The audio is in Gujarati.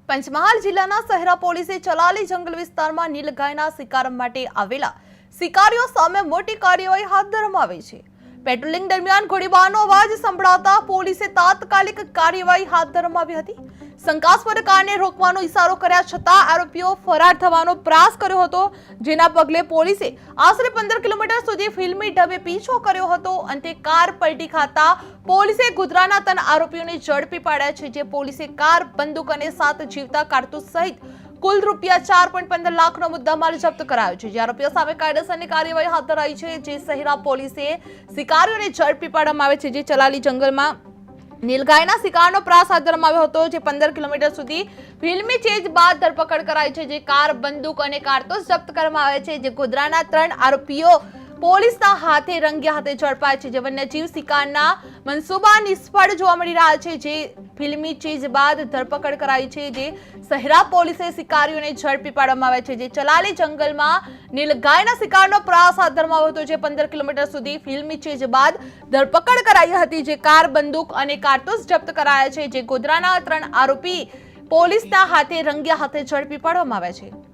પંચમહાલ જિલ્લાના સહેરા પોલીસે ચલાલી જંગલ વિસ્તારમાં નીલગાયના શિકાર માટે આવેલા શિકારીઓ સામે મોટી કાર્યવાહી હાથ ધરવામાં આવી છે। પેટ્રોલિંગ દરમિયાન ગોળીબારનો અવાજ સંભળાતા પોલીસે તાત્કાલિક કાર્યવાહી હાથ ધરવામાં આવી હતી। શંકાસ્પદ કારને રોકવાનો ઇશારો કર્યા છતાં આરોપીઓ ફરાર થવાનો પ્રયાસ કર્યો હતો, જેના પગલે પોલીસે આશરે 15 કિલોમીટર સુધી ફિલ્મી ઢબે પીછો કર્યો હતો। અંતે કાર પલટી ખાતા પોલીસે ગોધરાના 3 આરોપીઓને ઝડપી પાડ્યા છે, જે પોલીસે કાર, બંદૂક અને 7 જીવતા કારતૂસ સહિત કુલ રૂપિયા 4.15 લાખનો મુદ્દામાલ જપ્ત કરાયો છે। જે આરોપીઓ સામે કાયદેસરની કાર્યવાહી હાથ ધરાઈ છે। જે સહેરા પોલીસે શિકારીઓને ઝડપી પાડવામાં આવે છે, જે ચલાલી જંગલમાં નીલગાયના શિકારનો પ્રયાસ હાથ ધરવામાં આવ્યો હતો। જે 15 કિલોમીટર સુધી ફિલ્મી ચેઝ બાદ ધરપકડ કરાઈ છે। જે કાર, બંદૂક અને કારતૂસ જપ્ત કરવામાં આવે છે। જે ગોધરાના 3 આરોપીઓ પોલીસના હાથે રંગે હાથે ઝડપાયા છે। જે વન્યજીવ શિકારના મનસૂબા નિષ્ફળ જોવા મળી રહ્યા છે। જે ફિલ્મી ચીજ બાદ ધરપકડ કરાઈ છે। જે સહેરા પોલીસે શિકારીઓને ઝડપી પાડવામાં આવે છે। જે ચલાલી જંગલમાં નીલગાયના શિકારનો પ્રયાસ હાથ ધરવામાં આવ્યો હતો। જે 15 કિલોમીટર સુધી ફિલ્મી ચીજ બાદ ધરપકડ કરાઈ હતી। જે કાર, બંદૂક અને કારતૂસ જપ્ત કરાયા છે। જે ગોધરાના 3 આરોપી પોલીસના હાથે રંગે હાથે ઝડપી પાડવામાં આવ્યા છે।